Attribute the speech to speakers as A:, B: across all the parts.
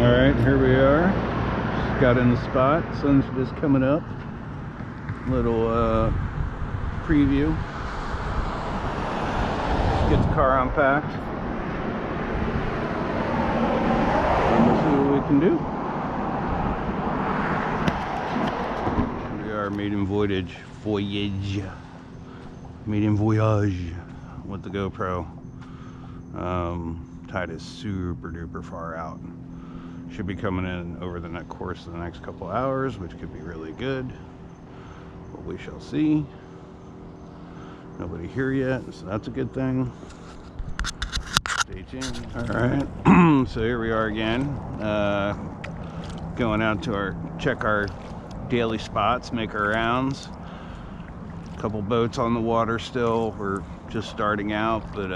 A: Alright, here we are. Just got in the spot. Sun's just coming up. Little preview. Just get the car unpacked. And we'll see what we can do. Here we are, maiden voyage with the GoPro. Tide is super duper far out. Should be coming in over the course of the next couple hours, which could be really good, but we shall see. Nobody here yet, so that's a good thing. Stay tuned. All right, so here we are again, going out to check our daily spots, make our rounds. A couple boats on the water still. We're just starting out, but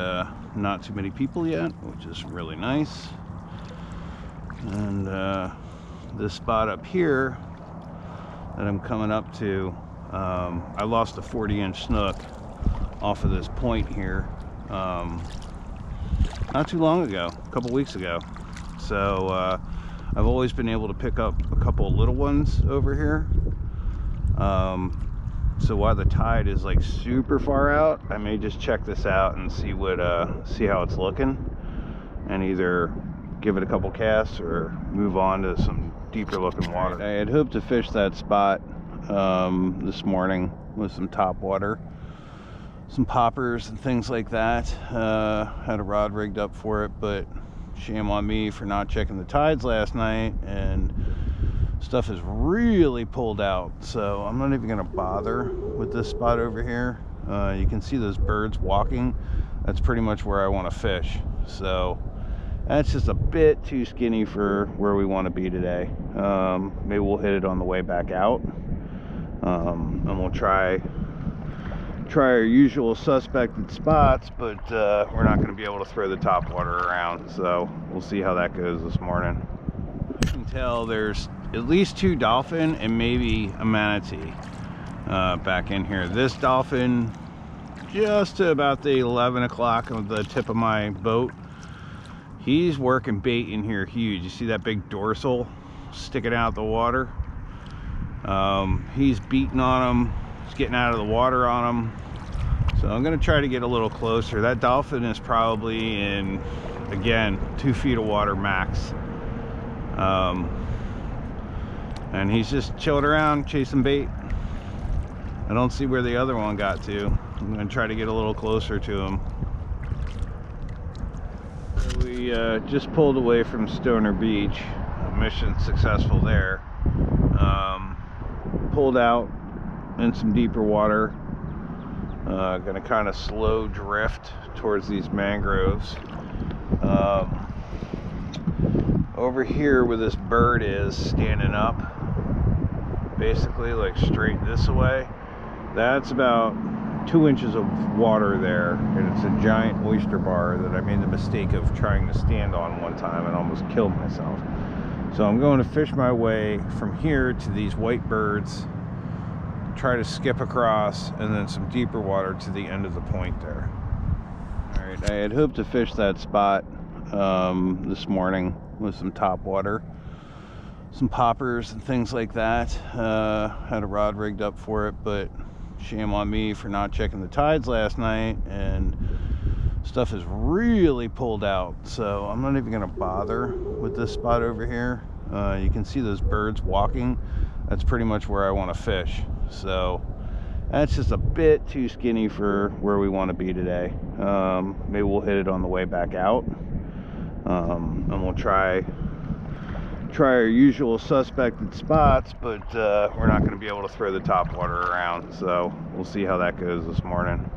A: not too many people yet, which is really nice. And this spot up here that I'm coming up to, I lost a 40-inch snook off of this point here not too long ago, a couple weeks ago. So I've always been able to pick up a couple of little ones over here. So while the tide is like super far out, I may just check this out and see what see how it's looking, and either give it a couple casts or move on to some deeper looking water. I had hoped to fish that spot this morning with some top water, some poppers and things like that. Had a rod rigged up for it, but shame on me for not checking the tides last night, and stuff is really pulled out, so I'm not even gonna bother with this spot over here. You can see those birds walking. That's pretty much where I want to fish, so that's just a bit too skinny for where we want to be today. Maybe we'll hit it on the way back out, and we'll try our usual suspected spots, but we're not going to be able to throw the top water around, so we'll see how that goes this morning. You can tell there's at least 2 dolphin and maybe a manatee back in here. This dolphin just to about the 11 o'clock of the tip of my boat. He's working bait in here huge. You see that big dorsal sticking out the water? He's beating on him. He's getting out of the water on him. So I'm gonna try to get a little closer. That dolphin is probably in, again, 2 feet of water max. And he's just chilling around chasing bait. I don't see where the other one got to. I'm gonna try to get a little closer to him. We just pulled away from Stoner Beach. Mission successful there. Pulled out in some deeper water. Gonna kind of slow drift towards these mangroves. Over here where this bird is standing up, basically like straight this way, that's about 2 inches of water there, and it's a giant oyster bar that I made the mistake of trying to stand on one time and almost killed myself. So I'm going to fish my way from here to these white birds, try to skip across, and then some deeper water to the end of the point there. All right, I had hoped to fish that spot this morning with some top water, some poppers and things like that. Had a rod rigged up for it, but shame on me for not checking the tides last night, and stuff is really pulled out, so I'm not even gonna bother with this spot over here. You can see those birds walking. That's pretty much where I want to fish, so that's just a bit too skinny for where we want to be today. Maybe we'll hit it on the way back out, and we'll try our usual suspected spots, but we're not going to be able to throw the top water around, so we'll see how that goes this morning.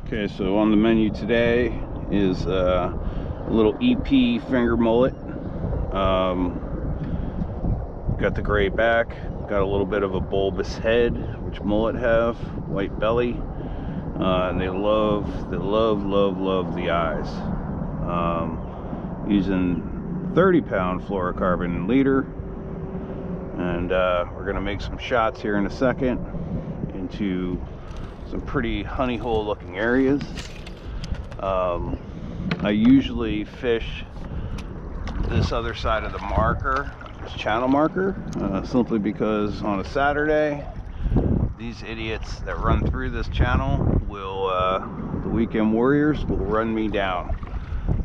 A: Okay, so on the menu today is a little EP finger mullet. Got the gray back, got a little bit of a bulbous head, which mullet have, white belly, and they love the eyes. Using 30-pound fluorocarbon leader, and we're gonna make some shots here in a second into some pretty honey hole looking areas. I usually fish this other side of the marker, this channel marker, simply because on a Saturday, these idiots that run through this channel will, the weekend warriors will run me down.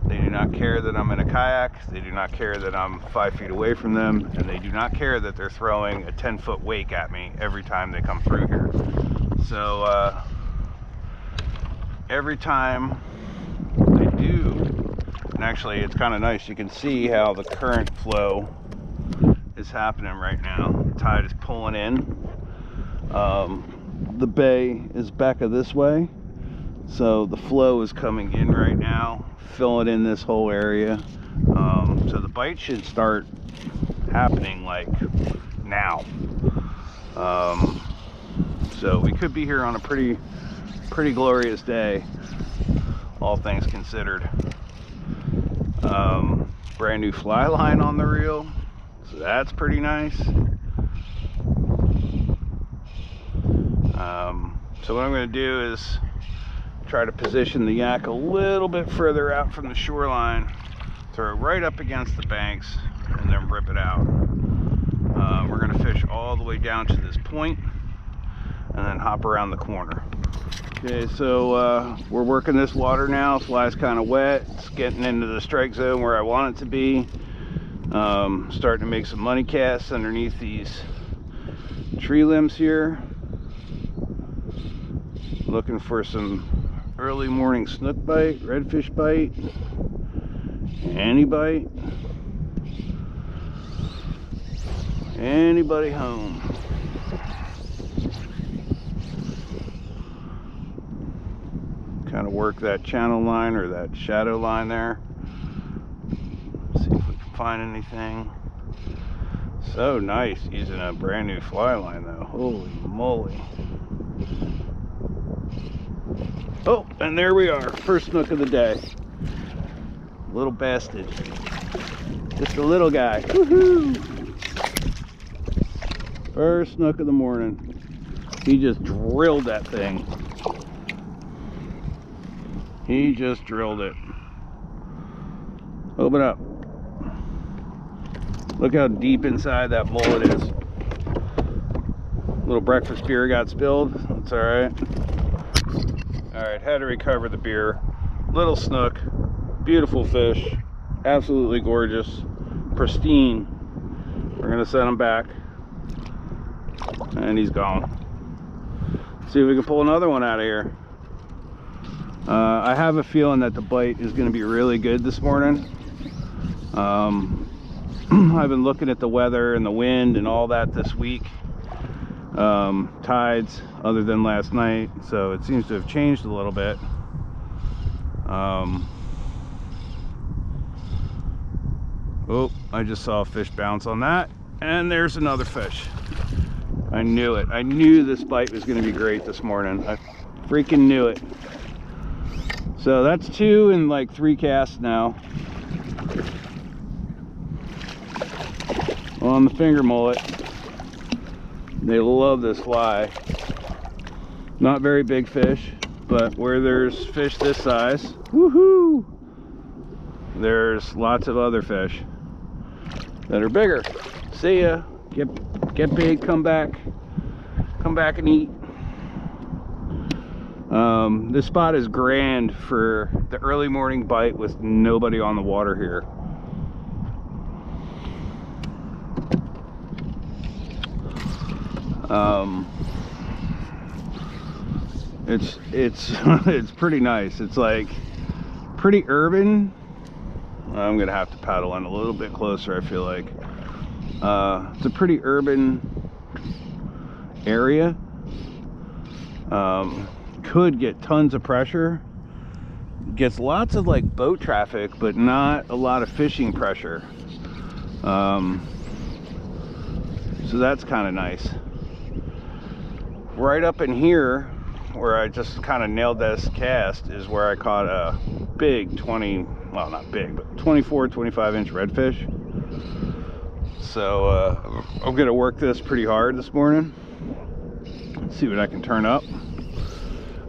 A: They do not care that I'm in a kayak, they do not care that I'm 5 feet away from them, and they do not care that they're throwing a 10-foot wake at me every time they come through here. So every time they do, and actually it's kind of nice, you can see how the current flow is happening right now. The tide is pulling in. The bay is back of this way, so the flow is coming in right now, filling in this whole area. So the bite should start happening like now. So we could be here on a pretty glorious day, all things considered. Brand new fly line on the reel, so that's pretty nice. So what I'm going to do is try to position the yak a little bit further out from the shoreline, throw it right up against the banks, and then rip it out. We're going to fish all the way down to this point and then hop around the corner. Okay, so we're working this water now. Fly's kind of wet. It's getting into the strike zone where I want it to be. Starting to make some money casts underneath these tree limbs here. Looking for some early morning snook bite, redfish bite, any bite. Anybody home? Kind of work that channel line or that shadow line there. See if we can find anything. So nice using a brand new fly line though. Holy moly. Oh, and there we are. First snook of the day. Little bastard. Just a little guy. Woohoo! First snook of the morning. He just drilled that thing. He just drilled it. Open up. Look how deep inside that mullet is. Little breakfast beer got spilled. That's all right. All right, had to recover the beer. Little snook, beautiful fish, absolutely gorgeous, pristine. We're gonna send him back, and he's gone. See if we can pull another one out of here. I have a feeling that the bite is going to be really good this morning. I've been looking at the weather and the wind and all that this week. Tides, other than last night, so it seems to have changed a little bit. Oh, I just saw a fish bounce on that, and there's another fish. I knew it. I knew this bite was going to be great this morning. I freaking knew it. So that's 2 and like 3 casts now on the finger mullet. They love this fly. Not very big fish, but where there's fish this size, woohoo, there's lots of other fish that are bigger. See ya. Get big, come back and eat. This spot is grand for the early morning bite with nobody on the water here. It's pretty nice. It's like pretty urban. I'm gonna have to paddle in a little bit closer, I feel like. It's a pretty urban area. Could get tons of pressure. Gets lots of like boat traffic, but not a lot of fishing pressure. So that's kind of nice. Right up in here, where I just kind of nailed this cast, is where I caught a big well, not big, but 24, 25 inch redfish. So I'm gonna work this pretty hard this morning. Let's see what I can turn up.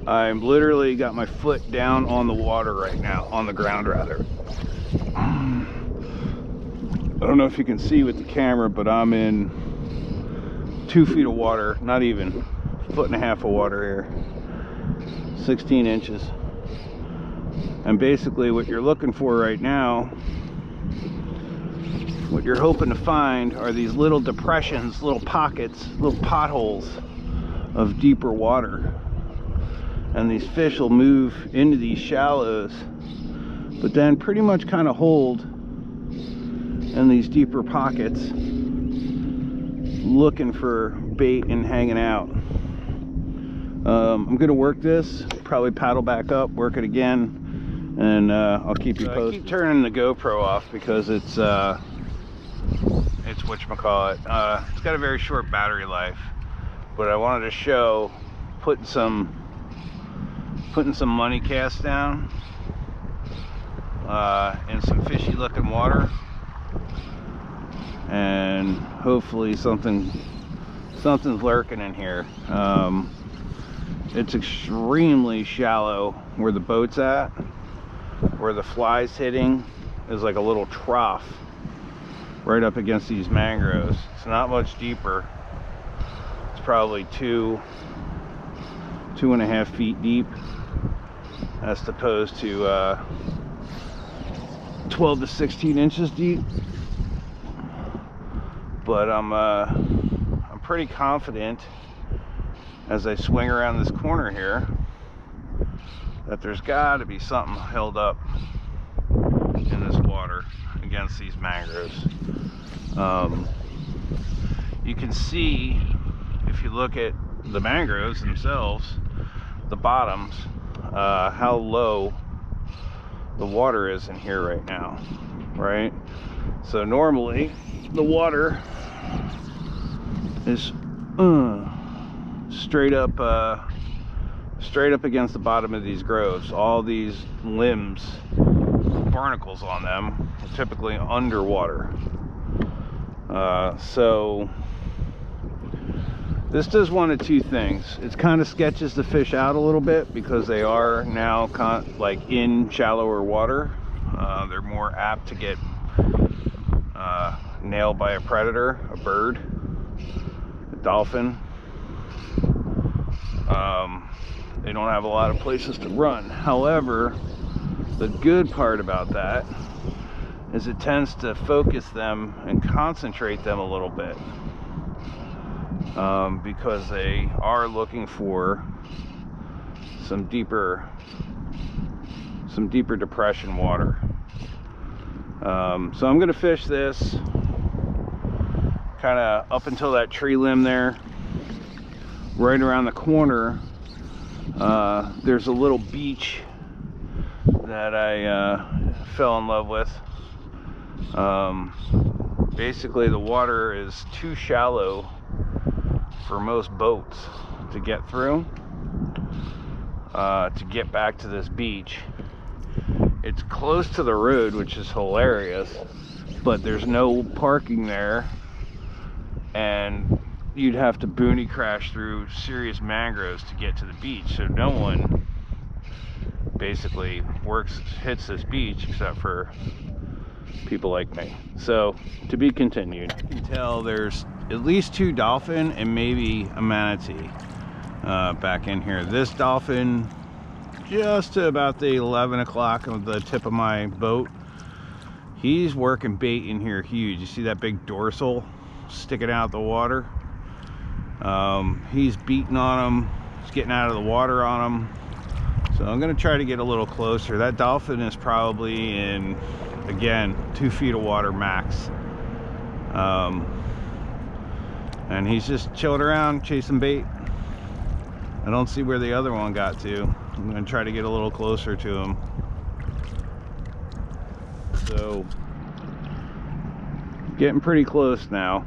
A: I'm literally got my foot down on the water right now, on the ground rather. I don't know if you can see with the camera, but I'm in 2 feet of water, not even, 1.5 feet of water here, 16 inches. And basically what you're looking for right now, what you're hoping to find are these little depressions, little pockets, little potholes of deeper water. And these fish will move into these shallows, but then pretty much kind of hold in these deeper pockets, looking for bait and hanging out. I'm gonna work this, probably paddle back up, work it again, and I'll keep you posted. I keep turning the GoPro off because it's whatchamacallit, it's got a very short battery life, but I wanted to show putting some money casts down in some fishy looking water, and hopefully something's lurking in here. It's extremely shallow where the boat's at. Where the fly's hitting is like a little trough right up against these mangroves. It's not much deeper. It's probably 2.5 feet deep, as opposed to 12 to 16 inches deep. But I'm pretty confident as I swing around this corner here that there's got to be something held up in this water against these mangroves. You can see, if you look at the mangroves themselves, the bottoms, how low the water is in here right now, right? So normally the water is straight up against the bottom of these groves. All these limbs, barnacles on them, are typically underwater. So this does one of two things. It kind of sketches the fish out a little bit because they are now like in shallower water. They're more apt to get nailed by a predator, a bird, a dolphin. They don't have a lot of places to run. However, the good part about that is it tends to focus them and concentrate them a little bit, because they are looking for some deeper depression water. So I'm gonna fish this kind of up until that tree limb there. Right around the corner, there's a little beach that I fell in love with. Basically the water is too shallow for most boats to get through, to get back to this beach. It's close to the road, which is hilarious, but there's no parking there, and you'd have to boonie crash through serious mangroves to get to the beach. So no one basically hits this beach except for people like me. So to be continued. I can tell there's at least 2 dolphin and maybe a manatee back in here. This dolphin, just to about the 11 o'clock of the tip of my boat, he's working bait in here huge. You see that big dorsal sticking out the water? He's beating on them, he's getting out of the water on them. So I'm gonna try to get a little closer. That dolphin is probably in, again, 2 feet of water max. And he's just chilling around chasing bait. I don't see where the other one got to. I'm gonna try to get a little closer to him. So getting pretty close now.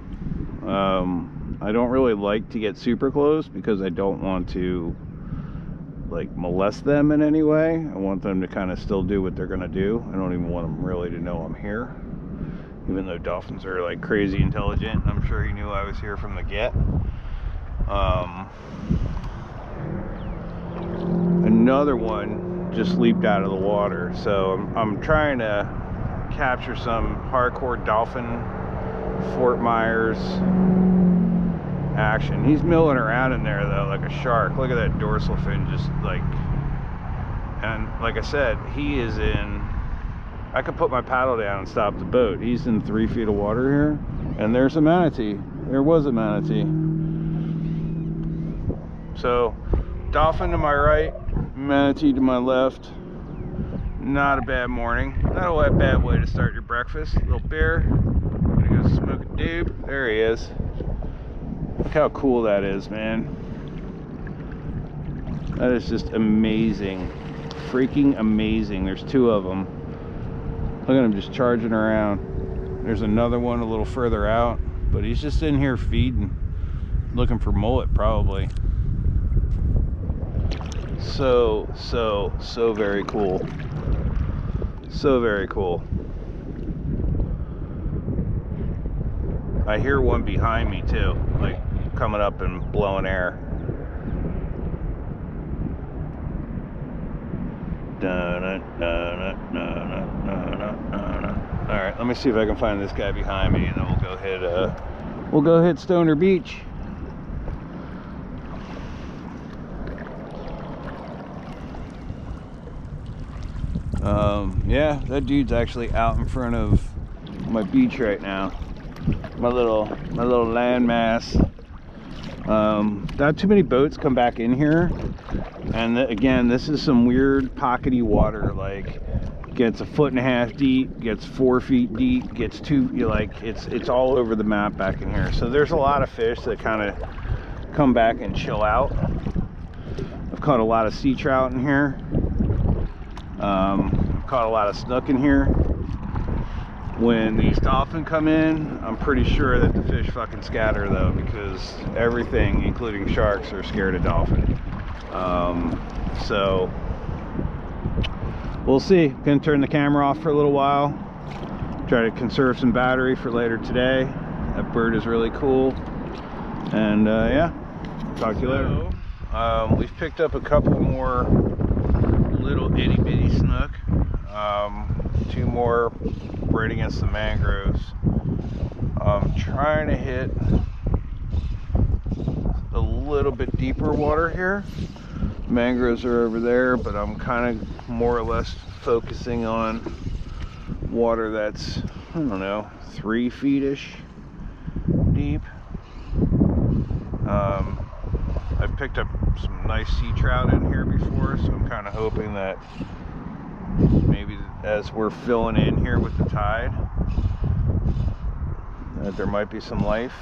A: I don't really like to get super close because I don't want to like molest them in any way. I want them to kind of still do what they're gonna do. I don't even want them really to know I'm here, even though dolphins are like crazy intelligent. I'm sure he knew I was here from the get. Another one just leaped out of the water, so I'm trying to capture some hardcore dolphin Fort Myers action. He's milling around in there though like a shark. Look at that dorsal fin, just like, and like I said, he is in, I could put my paddle down and stop the boat. He's in 3 feet of water here, and there's a manatee. There was a manatee. So dolphin to my right, manatee to my left. Not a bad morning, not a bad way to start your breakfast. A little beer, gonna go smoke a doob. There he is. Look how cool that is, man. That is just amazing. Freaking amazing. There's 2 of them. Look at him just charging around. There's another one a little further out, but he's just in here feeding, looking for mullet probably. So very cool. So very cool. I hear one behind me too, like coming up and blowing air. All right, let me see if I can find this guy behind me, and then we'll go hit Stoner Beach. Yeah, that dude's actually out in front of my beach right now. My little landmass. Not too many boats come back in here, and again, this is some weird pockety water. Like, gets 1.5 feet deep, gets 4 feet deep, gets 2. Like, it's all over the map back in here. So there's a lot of fish that kind of come back and chill out. I've caught a lot of sea trout in here. Caught a lot of snook in here. When these dolphin come in, I'm pretty sure that the fish fucking scatter though, because everything, including sharks, are scared of dolphin. So we'll see. Gonna turn the camera off for a little while, try to conserve some battery for later today. That bird is really cool, and yeah, talk to you later. We've picked up a couple more little itty bitty snook. 2 more right against the mangroves. I'm trying to hit a little bit deeper water here. Mangroves are over there, but I'm kind of more or less focusing on water that's, I don't know, 3 feet-ish deep. I've picked up some nice sea trout in here before, so I'm kind of hoping that maybe as we're filling in here with the tide, that there might be some life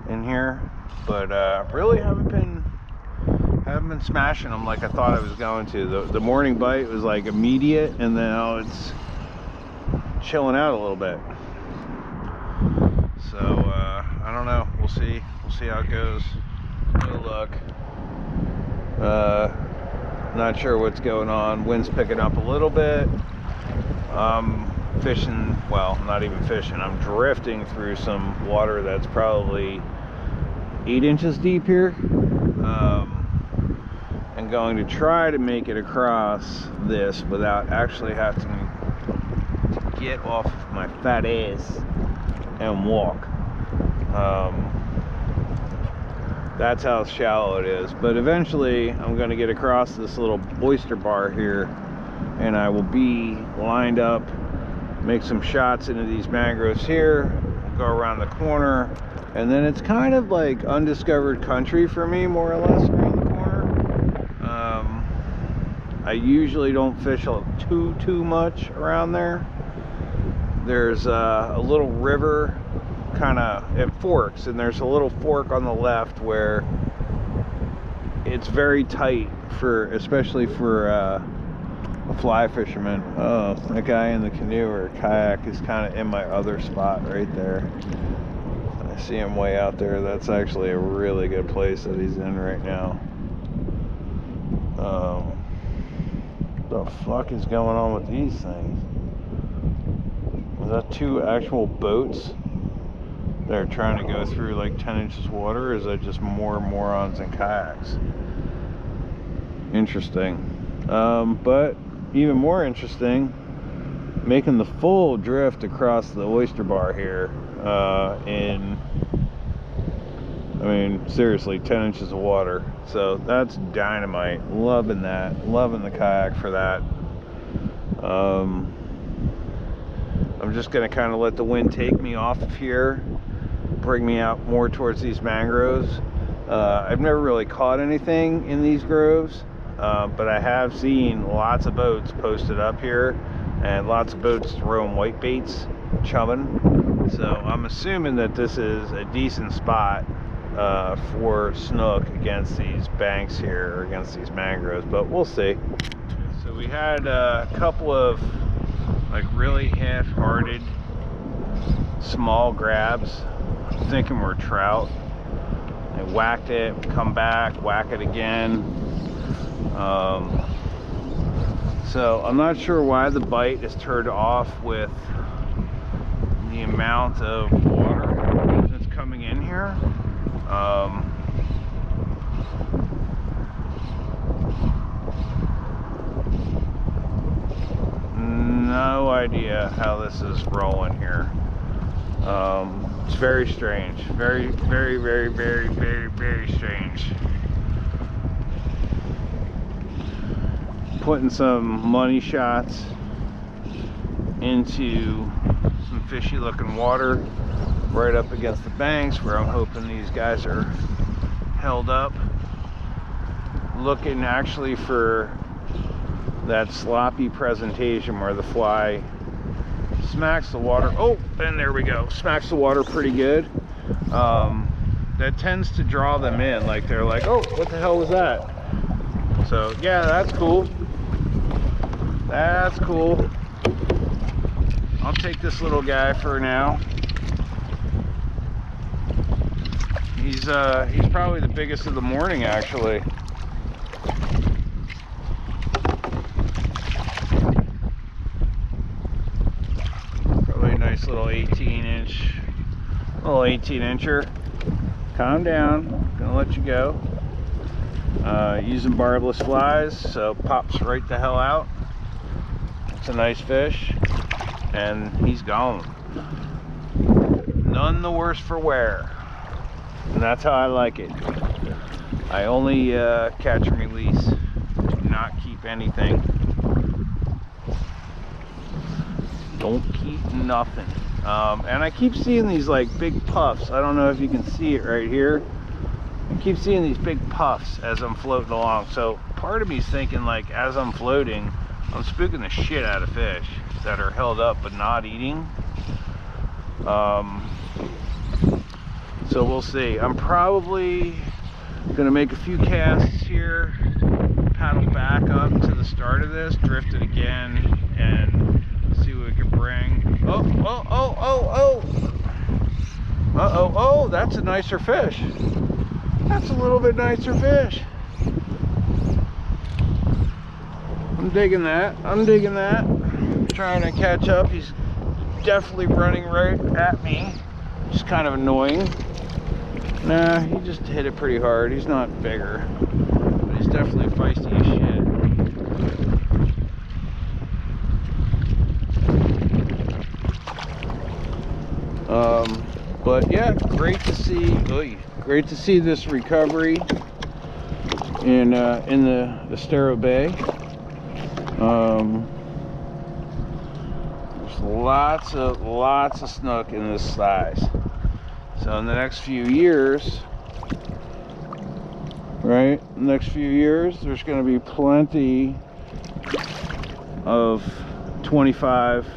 A: in here. But really haven't been smashing them like I thought I was going to. The morning bite was like immediate, and then now it's chilling out a little bit. So I don't know. We'll see how it goes. No luck. Not sure what's going on. Wind's picking up a little bit. Fishing, well, not even fishing. I'm drifting through some water that's probably 8 inches deep here. And going to try to make it across this without actually having to get off of my fat ass and walk. That's how shallow it is. But eventually I'm going to get across this little oyster bar here, and I will be lined up, make some shots into these mangroves here, go around the corner, and then it's kind of like undiscovered country for me, more or less, around the corner. I usually don't fish too much around there. There's a little river, kind of, it forks, and there's a little fork on the left where it's very tight for, especially for a fly fisherman. Oh, that guy in the canoe or kayak is kind of in my other spot right there. I see him way out there. That's actually a really good place that he's in right now. What the fuck is going on with these things? Was that 2 actual boats that are trying to go through like 10 inches of water, or is that just more morons in kayaks? Interesting. But even more interesting making the full drift across the oyster bar here I mean, seriously, 10 inches of water. So that's dynamite. Loving that. Loving the kayak for that. I'm just going to kind of let the wind take me off of here, bring me out more towards these mangroves. I've never really caught anything in these groves, but I have seen lots of boats posted up here and lots of boats throwing white baits, chumming. So I'm assuming that this is a decent spot for snook against these banks here, or against these mangroves, but we'll see. So we had a couple of like really half-hearted small grabs, thinking we're trout. I whacked it, come back, whack it again. So I'm not sure why the bite is turned off with the amount of water that's coming in here. No idea how this is rolling here. It's very strange. Very, very, very, very, very, very strange. Putting some money shots into some fishy looking water right up against the banks where I'm hoping these guys are held up. Looking actually for that sloppy presentation where the fly smacks the water. Oh, and there we go. Smacks the water pretty good. That tends to draw them in. Like they're like, oh, what the hell was that? So yeah, that's cool. That's cool. I'll take this little guy for now. He's probably the biggest of the morning, actually. Probably a nice little 18-incher. Calm down. Gonna let you go. Using barbless flies, so pops right the hell out. It's a nice fish, and he's gone. None the worse for wear. And that's how I like it. I only catch and release. Do not keep anything. Don't keep nothing. And I keep seeing these like big puffs. I don't know if you can see it right here. I keep seeing these big puffs as I'm floating along. So part of me is thinking, like, as I'm floating, I'm spooking the shit out of fish that are held up but not eating. So we'll see. I'm probably gonna make a few casts here, paddle back up to the start of this, drift it again, and see what we can bring. Oh, oh, oh, oh, oh! Uh-oh, oh, that's a nicer fish. That's a little bit nicer fish. I'm digging that. I'm digging that. Trying to catch up. He's definitely running right at me. Just kind of annoying. Nah, he just hit it pretty hard. He's not bigger, but he's definitely feisty as shit. But yeah, great to see. Great to see this recovery in the Estero Bay. There's lots of snook in this size. So in the next few years, right? Next few years, there's going to be plenty of 25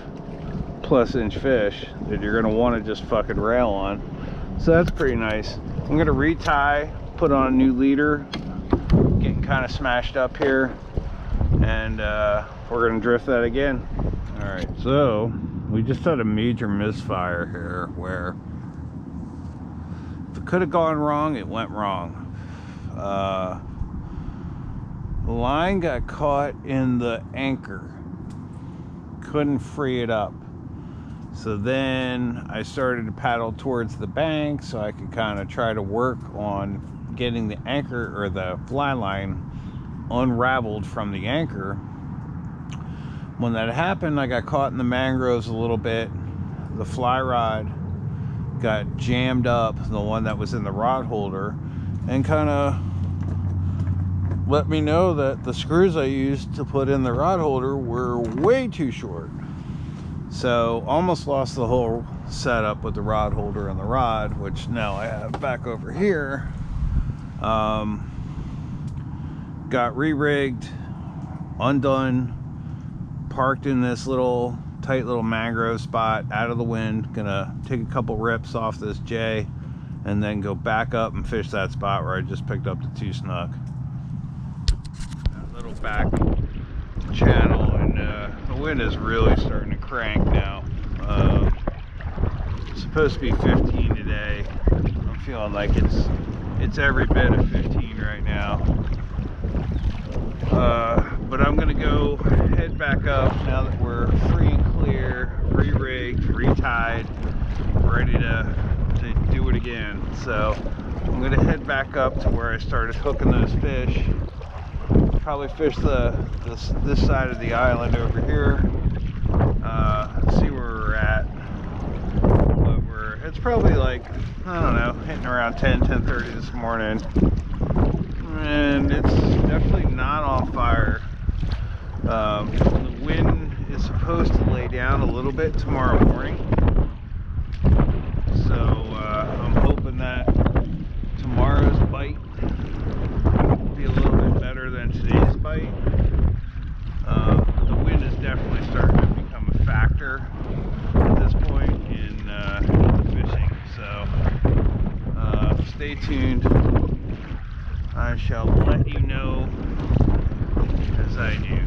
A: plus inch fish that you're going to want to just fucking rail on. So that's pretty nice. I'm going to retie, put on a new leader, getting kind of smashed up here, and we're going to drift that again. All right, so we just had a major misfire here where if it could have gone wrong, it went wrong. The line got caught in the anchor, couldn't free it up. So then I started to paddle towards the bank so I could kind of try to work on getting the anchor or the fly line unraveled from the anchor. When that happened, I got caught in the mangroves a little bit. The fly rod got jammed up, the one that was in the rod holder, and kind of let me know that the screws I used to put in the rod holder were way too short. So almost lost the whole setup with the rod holder and the rod, which now I have back over here. Got re-rigged, undone, parked in this little tight little mangrove spot out of the wind. Gonna take a couple rips off this J and then go back up and fish that spot where I just picked up the 2 snook. That little back channel, and the wind is really starting to crank now. It's supposed to be 15 today. I'm feeling like it's every bit of 15 right now. But I'm gonna go head back up now that we're free and clear, re-rigged, re-tied, ready to do it again. So I'm gonna head back up to where I started hooking those fish. Probably fish this side of the island over here. See where we're at. But it's probably like, I don't know, hitting around 10:30 this morning. And it's definitely not on fire. The wind is supposed to lay down a little bit tomorrow morning. So I'm hoping that tomorrow's bite will be a little bit better than today's bite. The wind is definitely starting to become a factor at this point in the fishing. So stay tuned. I shall let you know as I do.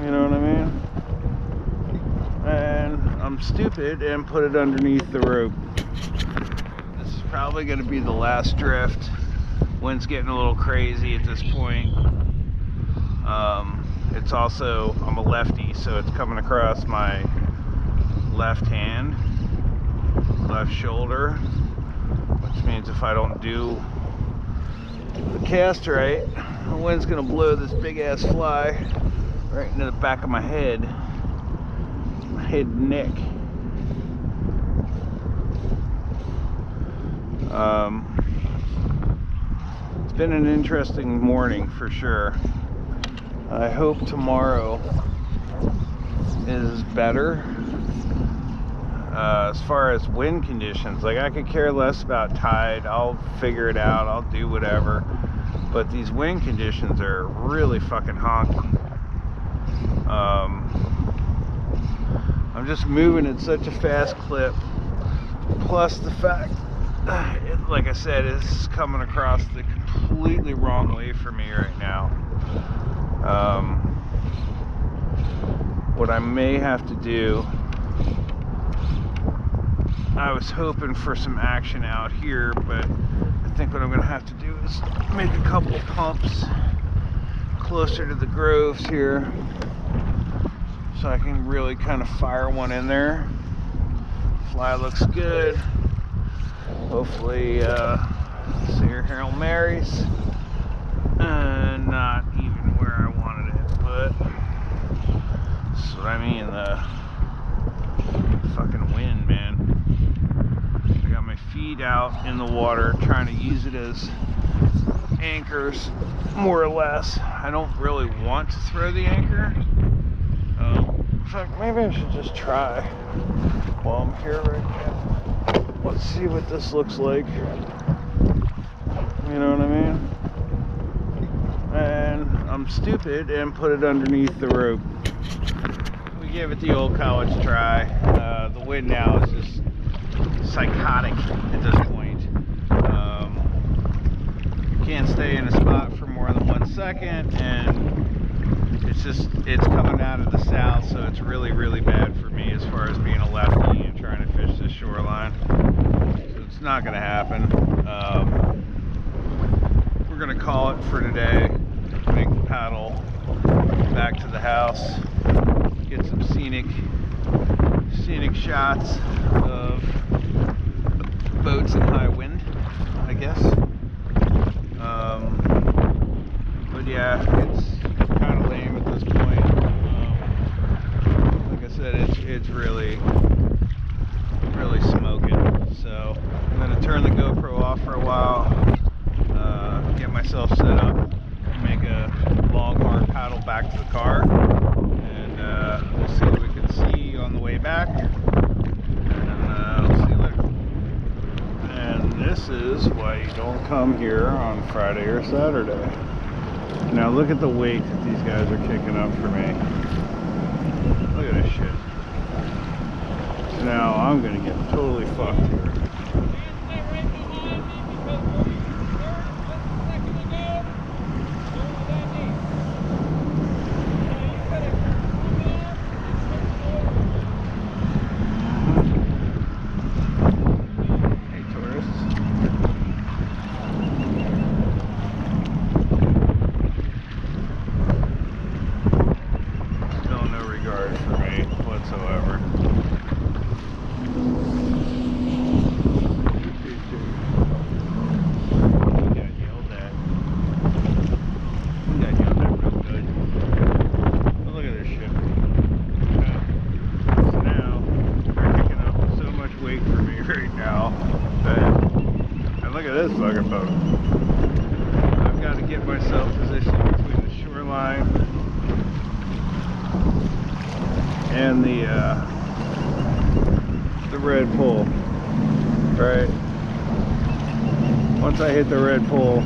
A: You know what I mean? And I'm stupid and put it underneath the rope. This is probably going to be the last drift. Wind's getting a little crazy at this point. It's also, I'm a lefty, so it's coming across my left hand, left shoulder, which means if I don't do the cast right, the wind's gonna blow this big ass fly right into the back of my head and neck. It's been an interesting morning for sure. I hope tomorrow is better. As far as wind conditions, like, I could care less about tide. I'll figure it out. I'll do whatever. But these wind conditions are really fucking honky. I'm just moving at such a fast clip. Plus the fact, like I said, it's coming across the completely wrong way for me right now. What I may have to do, I was hoping for some action out here, but I think what I'm going to have to do is make a couple pumps closer to the groves here so I can really kind of fire one in there. Fly looks good. Hopefully, see your Hail Marys. Not even where I wanted it, but that's what I mean, the fucking wind, man. I got my feet out in the water trying to use it as anchors, more or less. I don't really want to throw the anchor. In fact, maybe I should just try while I'm here right now. Let's see what this looks like. You know what I mean? And I'm stupid and put it underneath the rope. We gave it the old college try. The wind now is just psychotic at this point. Can't stay in a spot for more than 1 second, and it's coming out of the south, so it's really, really bad for me as far as being a lefty and trying to fish this shoreline. So it's not going to happen. We're going to call it for today. Make the paddle back to the house, get some scenic shots of boats in high wind, I guess. But yeah, it's kind of late back. And I'll see you later. And this is why you don't come here on Friday or Saturday. Now look at the weight that these guys are kicking up for me. Look at this shit. So now I'm gonna get totally fucked here. Fucking boat. I've got to get myself positioned between the shoreline and the red pole. Right. Once I hit the red pole,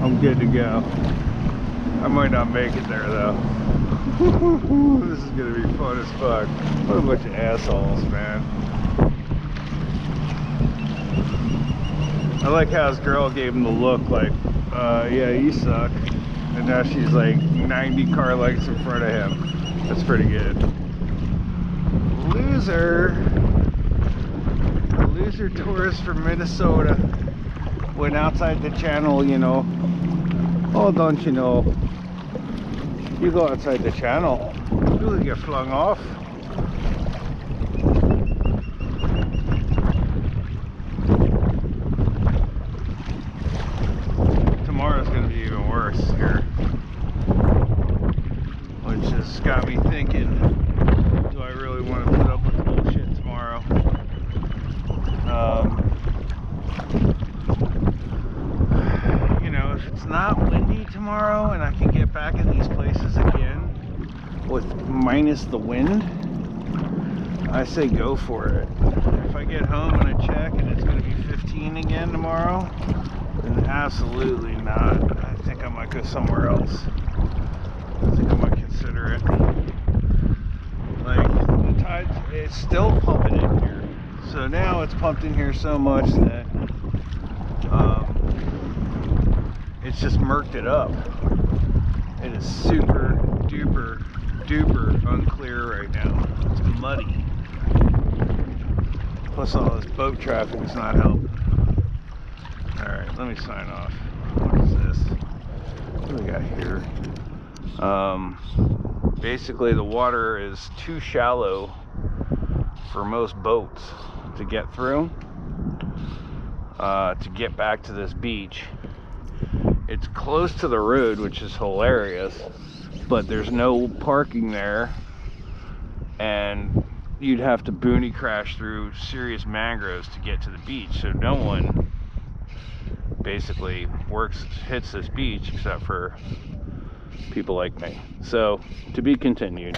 A: I'm good to go. I might not make it there though. This is gonna be fun as fuck. What a bunch of assholes, man. I like how his girl gave him the look like, yeah, you suck. And now she's like 90 car lengths in front of him. That's pretty good. Loser. A loser tourist from Minnesota went outside the channel, you know. Oh, don't you know? You go outside the channel, you'll get flung off. Tomorrow's gonna be even worse here, which has got me thinking, do I really want to put up with bullshit tomorrow? You know, if it's not windy tomorrow and I can get back in these places again with minus the wind, I say go for it. If I get home and I check and it's going to be 15 again tomorrow, then absolutely not. I think I might go somewhere else. I think I might consider it. Like, the tide, it's still pumping in here. So now it's pumped in here so much that it's just murked it up. It is super duper unclear right now. It's muddy. Plus all this boat traffic is not helping. Alright, let me sign off. What is this? What do we got here? Basically the water is too shallow for most boats to get through, to get back to this beach. It's close to the road, which is hilarious, but there's no parking there, and you'd have to boonie crash through serious mangroves to get to the beach. So no one basically hits this beach except for people like me. So to be continued.